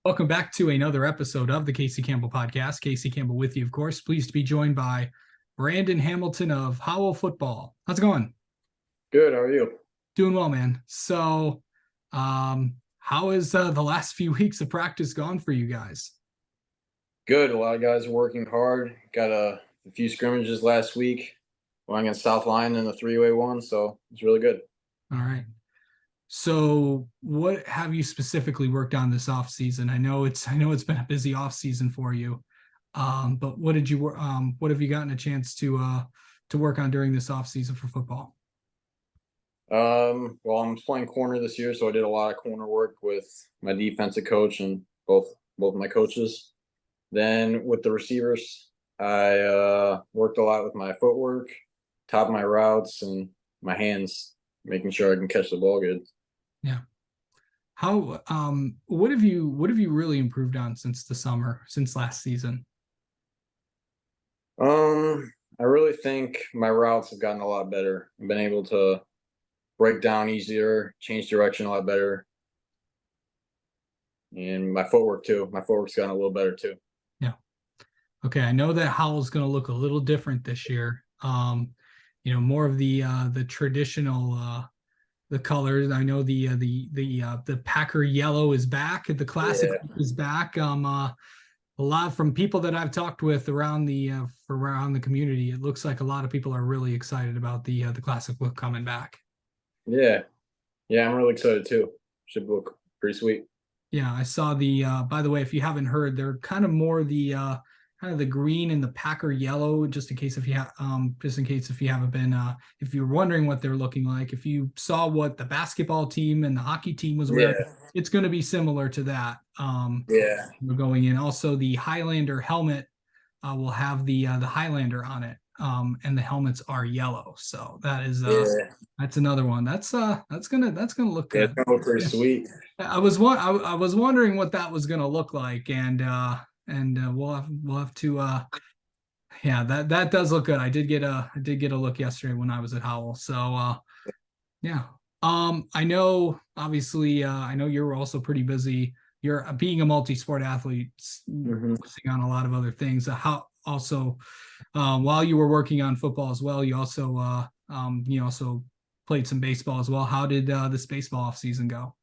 Welcome back to another episode of the Casey Campbell Podcast. Casey Campbell with you, of course. Pleased to be joined by Brandon Hamilton of Howell Football. How's it going? Good. How are you? Doing well, man. So, how has the last few weeks of practice gone for you guys? Good. A lot of guys are working hard. Got a few scrimmages last week. One against South Line in the three-way one, so it's really good. All right. So, what have you specifically worked on this off season? I know it's been a busy off season for you. But what have you gotten a chance to work on during this off season for football? Well, I'm playing corner this year, so I did a lot of corner work with my defensive coach and both my coaches. Then with the receivers, I worked a lot with my footwork, top of my routes, and my hands, making sure I can catch the ball good. Yeah. How what have you really improved on since last season? I really think my routes have gotten a lot better. I've been able to break down easier, change direction a lot better. And my footwork too. My footwork's gotten a little better too. Yeah. Okay. I know that Howell's going to look a little different this year. More of the traditional the colors. I know the Packer yellow is back. The classic is back. A lot from people that I've talked with around the community, it looks like a lot of people are really excited about the classic look coming back. Yeah, I'm really excited too. Should look pretty sweet. Yeah, I saw by the way, if you haven't heard, they're kind of more the kind of the green and the Packer yellow, just in case if you haven't been if you're wondering what they're looking like. If you saw what the basketball team and the hockey team was wearing, it's going to be similar to that. We're going in. Also, the Highlander helmet will have the Highlander on it. And the helmets are yellow. So that is that's another one. That's gonna look good. It's gonna look pretty sweet. I was wondering what that was gonna look like, and we'll have to that does look good. I did get a look yesterday when I was at Howell. So yeah. I know obviously I know you're also pretty busy. You're being a multi-sport athlete, focusing on a lot of other things. How also while you were working on football as well, you also played some baseball as well. How did this baseball off season go?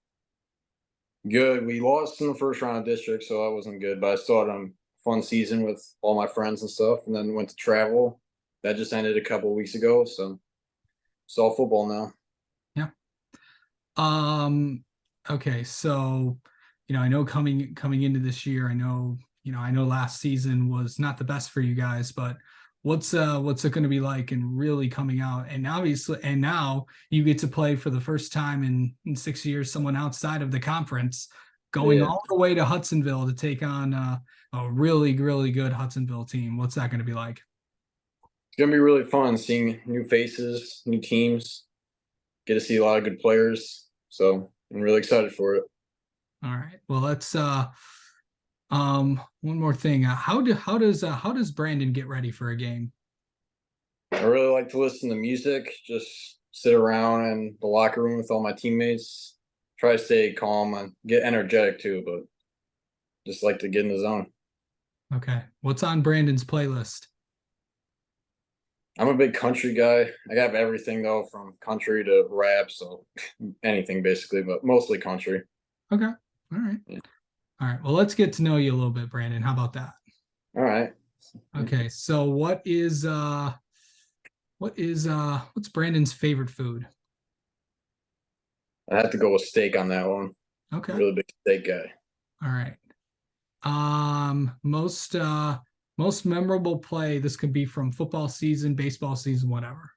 Good. We lost in the first round of district, so that wasn't good. But I still had a fun season with all my friends and stuff, and then went to travel. That just ended a couple of weeks ago, so it's all football now. Yeah. Okay, so I know coming into this year, I know last season was not the best for you guys, but what's it going to be like and really coming out? And obviously, and now you get to play for the first time in 6 years someone outside of the conference, going all the way to Hudsonville to take on a really, really good Hudsonville team. What's that going to be like? It's gonna be really fun seeing new faces, new teams. Get to see a lot of good players. So I'm really excited for it. All right. Well, let's one more thing. How does Brandon get ready for a game? I really like to listen to music, just sit around in the locker room with all my teammates, try to stay calm and get energetic too, but just like to get in the zone. Okay. What's on Brandon's playlist? I'm a big country guy. I have everything though, from country to rap, so anything basically, but mostly country. Okay. All right. Yeah. All right. Well, let's get to know you a little bit, Brandon. How about that? All right. Okay. So what's Brandon's favorite food? I have to go with steak on that one. Okay. Really big steak guy. All right. Most memorable play. This could be from football season, baseball season, whatever.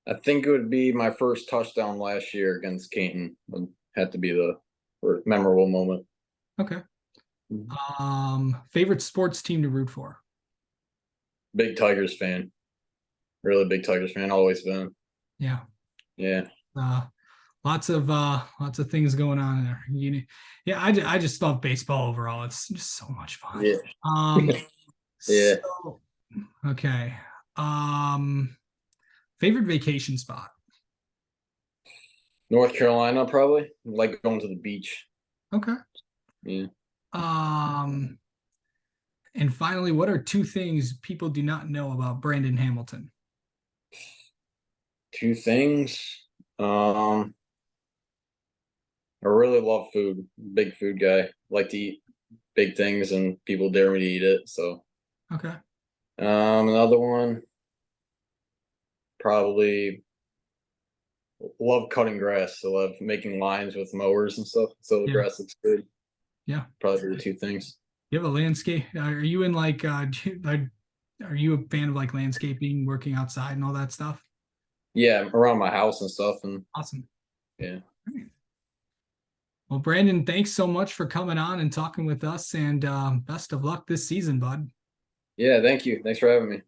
I think it would be my first touchdown last year against Canton. Would have to be the memorable moment. Okay. Favorite sports team to root for? Big Tigers fan. Really big Tigers fan. Always been. Yeah. Yeah. Lots of things going on there. I just love baseball overall. It's just so much fun. Yeah. Yeah. So, okay. Favorite vacation spot? North Carolina, probably. I like going to the beach. Okay. Yeah. Um, and finally, what are two things people do not know about Brandon Hamilton? Two things. Um, I really love food. Big food guy. Like to eat big things, and people dare me to eat it. So, Okay. another one, probably love cutting grass. So love making lines with mowers and stuff. So the Yeah. grass looks good. Yeah. Probably the two things. You have a landscape. Are you in like, are you a fan of like landscaping, working outside and all that stuff? Yeah, around my house and stuff, and Awesome. yeah. Well, Brandon, thanks so much for coming on and talking with us, and best of luck this season, bud. Yeah, thank you. Thanks for having me.